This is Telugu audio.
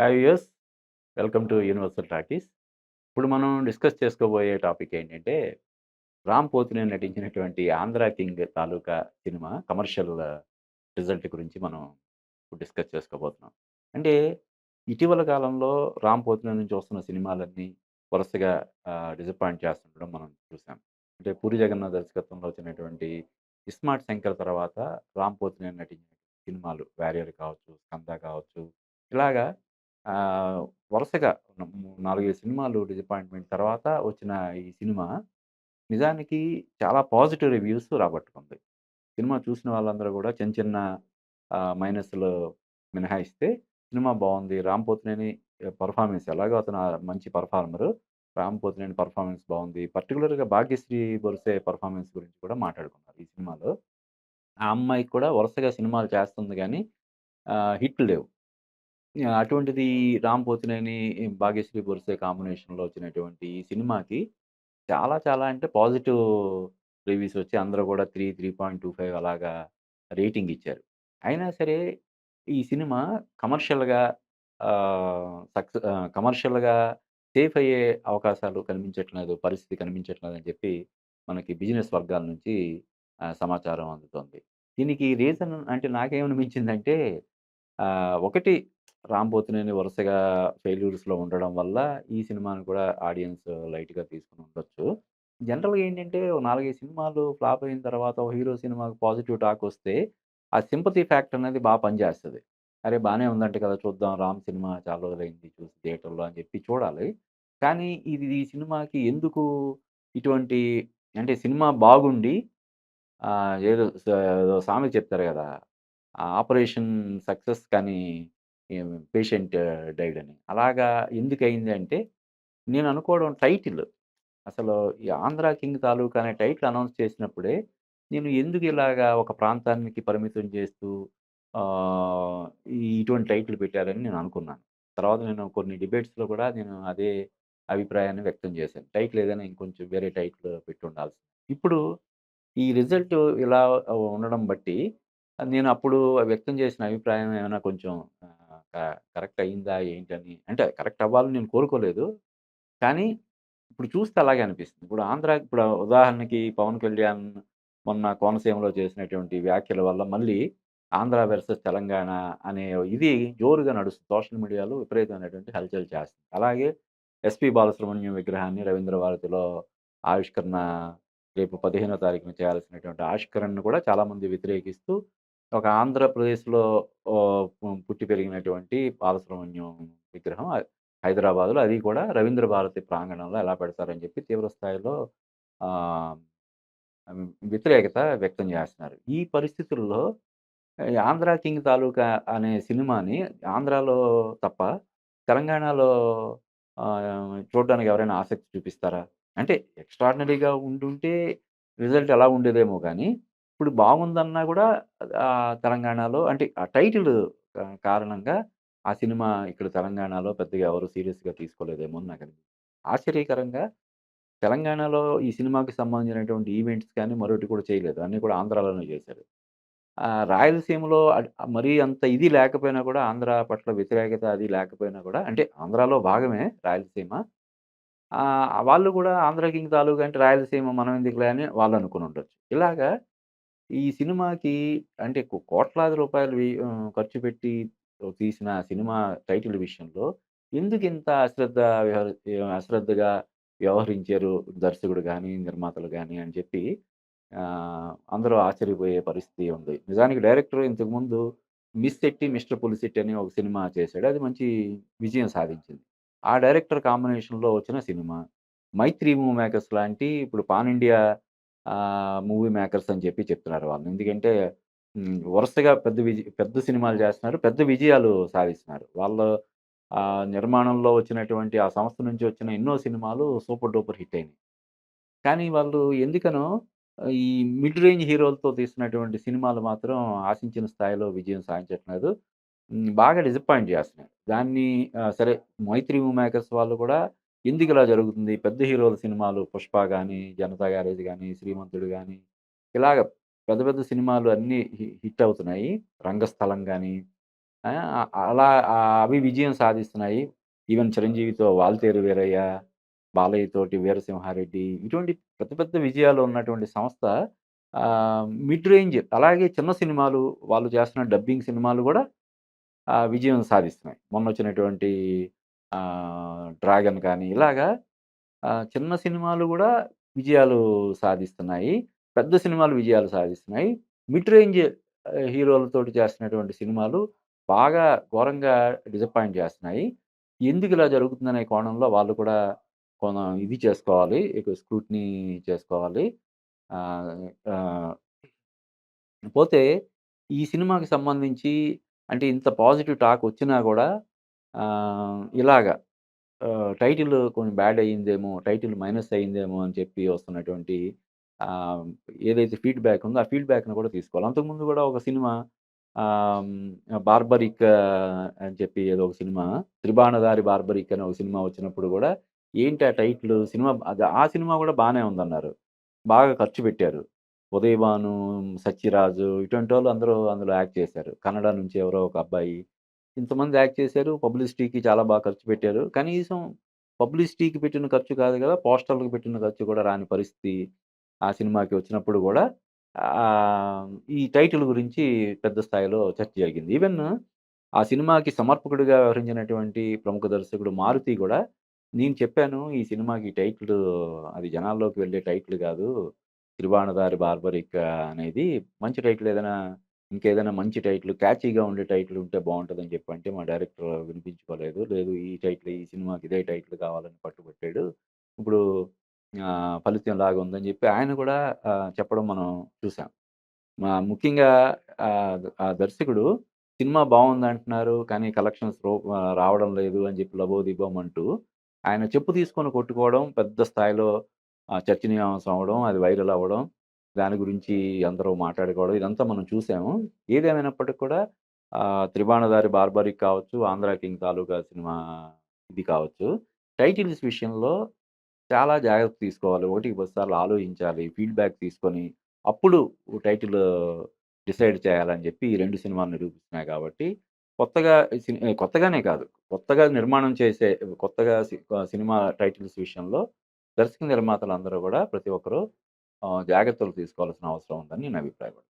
Hi viewers. Welcome to universal talkies. ఇప్పుడు మనం డిస్కస్ చేసుకోబోయే టాపిక్ ఏంటంటే, 'రామ్ పోతినేని' నటించినటువంటి 'ఆంధ్ర కింగ్' తాలూకా సినిమా కమర్షియల్ రిజల్ట్ గురించి మనం ఇప్పుడు డిస్కస్ చేసుకోబోతున్నాం. అంటే ఇటీవల కాలంలో 'రామ్ పోతినేని' నుంచి వస్తున్న సినిమాలన్నీ వరుసగా డిసప్పాయింట్ చేస్తుండడం మనం చూసాం. అంటే 'పూరి జగన్నాథ్' దర్శకత్వంలో వచ్చినటువంటి 'ఇస్మార్ట్ శంకర్' తర్వాత 'రామ్ పోతినేని' నటించిన సినిమాలు 'వారియర్' కావచ్చు, 'స్కంద' కావచ్చు ఇలాగా ఆహ్, వరుసగా 4, 5 సినిమాలు డిసప్పాయింట్‌మెంట్ తర్వాత వచ్చిన ఈ సినిమా నిజానికి చాలా పాజిటివ్ రివ్యూస్ రాబట్టుకుంది. సినిమా చూసిన వాళ్ళందరూ గూడా చిన్న చిన్న మైనస్‌లు మినహాయిస్తే సినిమా బావుంది. 'రామ్ పోతినేని' పెర్ఫార్మన్స్ ఎలాగో అతను మంచి పెర్ఫార్మరు. 'రామ్ పోతినేని' పెర్ఫార్మన్స్ బావుంది. పర్టిక్యులర్‌గా 'భాగ్యశ్రీ బొరుసే' పెర్ఫార్మన్స్ గురించి కూడా మాట్లాడుకున్నారు ఈ సినిమాలో. ఆ అమ్మాయి కూడా వరుసగా సినిమాలు చేస్తుంది గానీ హిట్లు లేవు. అటువంటిది 'రామ్ పోతినేని', 'భాగ్యశ్రీ బొరుసే' కాంబినేషన్‌లో వచ్చినటువంటి ఈ సినిమాకి చాలా చాలా అంటే పాజిటివ్ రివ్యూస్ వచ్చి అందరూ గూడా 3.25 అలాగా రేటింగ్ ఇచ్చారు. అయినా సరే ఈ సినిమా కమర్షియల్‌గా కమర్షియల్‌గా సేఫ్ అయ్యే అవకాశాలు కనిపించట్లేదు, పరిస్థితి కనిపించట్లేదని చెప్పి మనకి బిజినెస్ వర్గాల నుంచి సమాచారం అందుతోంది. దీనికి రీజన్ అంటే నాకేమనిపించిందంటే ఒకటి 'రామ్ పోతినేని' వరుసగా ఫెయిల్యూర్స్‌లో ఉండడం వల్ల ఈ సినిమాని కూడా ఆడియన్స్ లైట్‌గా తీసుకొని ఉండొచ్చు. జనరల్‌గా ఏంటంటే ఓ 4, 5 సినిమాలు ఫ్లాప్ అయిన తర్వాత ఒక హీరో సినిమాకి పాజిటివ్ టాక్ వస్తే ఆ సింపతి ఫ్యాక్టర్ అనేది పనిచేస్తది. అరే! బానే ఉందంట కదా! చూద్దాం 'రామ్' సినిమా చాలా రోజులైంది చూసి థియేటర్‌లో అని చెప్పి చూడాలి. కానీ ఈ సినిమాకి ఎందుకు ఇటువంటి అంటే సినిమా బాగుండి ఏదో సామెత చెప్తారు గదా! ఆపరేషన్ సక్సెస్ కానీ పేషెంట్ డైడ్ అని. అలాగా ఎందుకయింది అంటే, నేను అనుకోవడం టైటిల్ అసలు ఈ 'ఆంధ్ర కింగ్' తాలూకా అనే టైటిల్ అనౌన్స్ చేసినప్పుడే, నేను ఎందుకు ఇలాగా ఒక ప్రాంతానికి పరిమితం చేస్తూ ఆహ్, ఇటువంటి టైటిల్ పెట్టారని నేను అనుకున్నాను. తర్వాత నేను కొన్ని డిబేట్స్‌లో కూడా నేను అదే అభిప్రాయాన్ని వ్యక్తం చేశాను. టైటిల్ ఏదైనా ఇంకొంచెం వేరే టైటిల్ పెట్టుండాల్సింది. ఇప్పుడు ఈ రిజల్ట్ ఇలా ఉండడం బట్టి నేను అప్పుడు వ్యక్తం చేసిన అభిప్రాయం ఏమైనా కొంచెం ఆహ్, క కరెక్ట్ అయిందా ఏంటని అంటే కరెక్ట్ అవ్వాలని నేను కోరుకోలేదు. కానీ ఇప్పుడు చూస్తే అలాగే అనిపిస్తుంది. ఇప్పుడు ఉదాహరణకి 'పవన్ కళ్యాణ్' మొన్న కోనసీమలో చేసినటువంటి వ్యాఖ్యల వల్ల మళ్ళీ ఆంధ్ర వెర్సస్ తెలంగాణ అనే ఇది జోరుగా నడుస్తుంది. సోషల్ మీడియాలో విపరీతమైనటువంటి హల్చల్ చేస్తుంది. అలాగే 'ఎస్పీ బాలసుబ్రహ్మణ్యం' విగ్రహాన్ని రవీంద్ర భారతిలో ఆవిష్కరణ రేపు 15వ తారీఖున చేయాల్సినటువంటి ఆవిష్కరణను కూడా చాలామంది వ్యతిరేకిస్తూ ఒక ఆంధ్రప్రదేశ్‌లో పుట్టి పెరిగినటువంటి బాలసుబ్రహ్మణ్యం విగ్రహం హైదరాబాద్‌లో అది కూడా రవీంద్ర భారతి ప్రాంగణంలో ఎలా పెడతారని చెప్పి తీవ్ర స్థాయిలో ఆహ్, వ్యతిరేకత వ్యక్తం చేస్తున్నారు. ఈ పరిస్థితుల్లో ఈ 'ఆంధ్ర కింగ్' తాలూకా అనే సినిమాని ఆంధ్రాలో తప్ప తెలంగాణలో చూడ్డానికి ఎవరైనా ఆసక్తి చూపిస్తారా? అంటే ఎక్స్‌ట్రార్డినరీగా ఉండుంటే రిజల్ట్ ఎలా ఉండేదేమో గానీ, ఇప్పుడు బాగుందన్నా గూడా తెలంగాణలో అంటే ఆ టైటిల్ కారణంగా ఆ సినిమా ఇక్కడ తెలంగాణలో పెద్దగా ఎవరు సీరియస్‌గా తీసుకోలేదేమో అని నాకనిపిస్తుంది. ఆశ్చర్యకరంగా తెలంగాణలో ఈ సినిమాకి సంబంధించినటువంటి ఈవెంట్స్ కానీ మరొకటి కూడా చేయలేదు. అన్నీ కూడా ఆంధ్రాలోనే చేశారు. రాయలసీమలో మరీ అంత ఇది లేకపోయినా కూడా ఆంధ్ర పట్ల వ్యతిరేకత అది లేకపోయినా కూడా అంటే ఆంధ్రాలో భాగమే రాయలసీమ. వాళ్ళు కూడా ఆంధ్ర కింగ్ తాలూకా అంటే రాయలసీమ మనం ఎందుకులే అని వాళ్ళు అనుకునుండొచ్చు. ఇలాగా ఈ సినిమాకి అంటే కోట్లాది రూపాయలు ఖర్చు పెట్టి తీసిన సినిమా టైటిల్ విషయంలో ఎందుకింత అశ్రద్ధగా వ్యవహరించారు దర్శకుడు గాని, నిర్మాతలు గాని అని చెప్పి అందరూ ఆశ్చర్యపోయే పరిస్థితి ఉంది. నిజానికి డైరెక్టర్ ఇంతకుముందు 'మిస్ శెట్టి మిస్టర్ పులిశెట్టి' అని ఒక సినిమా చేశాడు. అది మంచి విజయం సాధించింది. ఆ డైరెక్టర్ కాంబినేషన్‌లో వచ్చిన సినిమా. 'మైత్రి మూవీ మేకర్స్' లాంటి ఇప్పుడు పాన్ ఇండియా మూవీ మేకర్స్ అని చెప్పి చెప్తున్నారు వాళ్ళు. ఎందుకంటే వరుసగా పెద్ద సినిమాలు చేస్తున్నారు. పెద్ద విజయాలు సాధిస్తున్నారు. నిర్మాణంలో వచ్చినటువంటి ఆ సంస్థ నుంచి వచ్చిన ఎన్నో సినిమాలు సూపర్ డూపర్ హిట్ అయినాయి. కానీ వాళ్ళు ఎందుకనో ఈ మిడ్ రేంజ్ హీరోలతో తీస్తున్నటువంటి సినిమాలు మాత్రం ఆశించిన స్థాయిలో విజయం సాధించట్లేదు. బాగా డిసప్పాయింట్ చేస్తున్నాయి. దాన్ని సరే 'మైత్రి మూవీ మేకర్స్' వాళ్ళు కూడా ఎందుకిలా జరుగుతుంది? పెద్ద హీరోల సినిమాలు 'పుష్ప' గాని, 'జనతా గ్యారేజ్' గాని, 'శ్రీమంతుడు' గాని ఇలాగ పెద్ద పెద్ద సినిమాలు అన్నీ హిట్ అవుతున్నాయి. 'రంగస్థలం' గాని ఆ! అలా అవి విజయం సాధిస్తున్నాయి. ఈవెన్ 'చిరంజీవితో' 'వాల్తేరు వీరయ్య', బాలయ్యతోటి 'వీరసింహారెడ్డి' ఇటువంటి పెద్ద పెద్ద విజయాలు ఉన్నటువంటి సంస్థ మిడ్ రేంజ్ అలాగే చిన్న సినిమాలు వాళ్ళు చేస్తున్న డబ్బింగ్ సినిమాలు గూడా విజయం సాధిస్తున్నాయి. మొన్నొచ్చినటువంటి 'డ్రాగన్' కానీ ఇలాగా చిన్న సినిమాలు గూడా విజయాలు సాధిస్తున్నాయి. పెద్ద సినిమాలు విజయాలు సాధిస్తున్నాయి. మిడ్ రేంజ్ హీరోలతోటి చేస్తున్నటువంటి సినిమాలు బాగా ఘోరంగా డిసప్పాయింట్ చేస్తున్నాయి. ఎందుకిలా జరుగుతుందనే కోణంలో వాళ్ళు కూడా ఇది చేసుకోవాలి. ఎక్కువ స్క్రూటినీ చేసుకోవాలి. ఆహ్, ఆహ్, పోతే ఈ సినిమాకి సంబంధించి అంటే ఇంత పాజిటివ్ టాక్ వచ్చినా గూడా ఇలాగ టైటిల్ కొంచెం బ్యాడ్ అయిందేమో, టైటిల్ మైనస్ అయిందేమో అని చెప్పి వస్తున్నటువంటి ఆహ్, ఏదైతే ఫీడ్‌బ్యాక్ ఉందో, ఆ ఫీడ్‌బ్యాక్‌ని కూడా తీసుకోవాలి. అంతకుముందు కూడా ఒక సినిమా 'బార్బరిక్' అని చెప్పి ఏదో ఒక సినిమా 'త్రిబాణధారి బార్బరిక్' అని ఒక సినిమా వచ్చినప్పుడు కూడా ఏంటి ఆ టైటిల్ సినిమా ఆ సినిమా కూడా బానే ఉందన్నారు. బాగా ఖర్చు పెట్టారు. ఉదయ్ భాను, సత్యరాజు ఇటువంటోళ్ళు అందరూ అందులో యాక్ట్ చేశారు. కన్నడ నుంచి ఎవరో ఒక అబ్బాయి ఇంతమంది యాక్ట్ చేశారు. పబ్లిసిటీకి చాలా బాగా ఖర్చు పెట్టారు. కనీసం పబ్లిసిటీకి పెట్టిన ఖర్చు కాదు గదా! పోస్టర్‌లకి పెట్టిన ఖర్చు కూడా రాని పరిస్థితి ఆ సినిమాకి వచ్చినప్పుడు గూడా ఆహ్, ఈ టైటిల్ గురించి పెద్ద స్థాయిలో చర్చ జరిగింది. ఈవెన్ ఆ సినిమాకి సమర్పకుడిగా వ్యవహరించినటువంటి ప్రముఖ దర్శకుడు 'మారుతి' గూడా నేను చెప్పాను ఈ సినిమాకి టైటిల్ అది జనాల్లోకి వెళ్ళే టైటిల్ గాదు. 'త్రిబాణధారి బార్బరిక్' అనేది మంచి టైటిల్ ఏదైనా ఇంకేదైనా మంచి టైటిల్ క్యాచీగా ఉండే టైటిల్ ఉంటే బావుంటదని చెప్పంటే, మా డైరెక్టర్ వినిపించుకోలేదు. లేదు ఈ టైటిలే ఈ సినిమాకి ఇదే టైటిల్ కావాలని పట్టుబట్టాడు. ఇప్పుడు ఫలితం ఇలాగ ఉందని చెప్పి ఆయన కూడా చెప్పడం మనం చూసాం. ముఖ్యంగా ఆ దర్శకుడు సినిమా బావుందంటున్నారు. కానీ కలెక్షన్స్ రావడం లేదు అని చెప్పి లబోదిబోమంటూ ఆయన చెప్పు తీసుకొని కొట్టుకోవడం, పెద్ద స్థాయిలో చర్చనీయాంశం అవ్వడం, అది వైరల్ అవ్వడం, దాని గురించి అందరూ మాట్లాడుకోవడం ఇదంతా మనం చూసాము. ఏదేమైనప్పటికి కూడా 'త్రిబాణధారి బార్బరిక్' కావచ్చు, 'ఆంధ్ర కింగ్' తాలూకా సినిమా ఇది కావచ్చు. టైటిల్స్ విషయంలో చాలా జాగ్రత్త తీసుకోవాలి. ఒకటికి 10 సార్లు ఆలోచించాలి. ఫీడ్‌బ్యాక్ తీసుకొని, అప్పుడు టైటిల్ డిసైడ్ చేయాలని జెప్పి ఈ 2 సినిమాలు నిరూపిస్తున్నాయి కాబట్టి, కొత్తగా కొత్తగానే కాదు. కొత్తగా నిర్మాణం చేసే కొత్తగా సినిమా టైటిల్స్ విషయంలో దర్శక నిర్మాతలందరూ గూడా ప్రతి ఒక్కరు జాగ్రత్తలు తీసుకోవాల్సిన అవసరం ఉందని నేను అభిప్రాయపడుతున్నాను.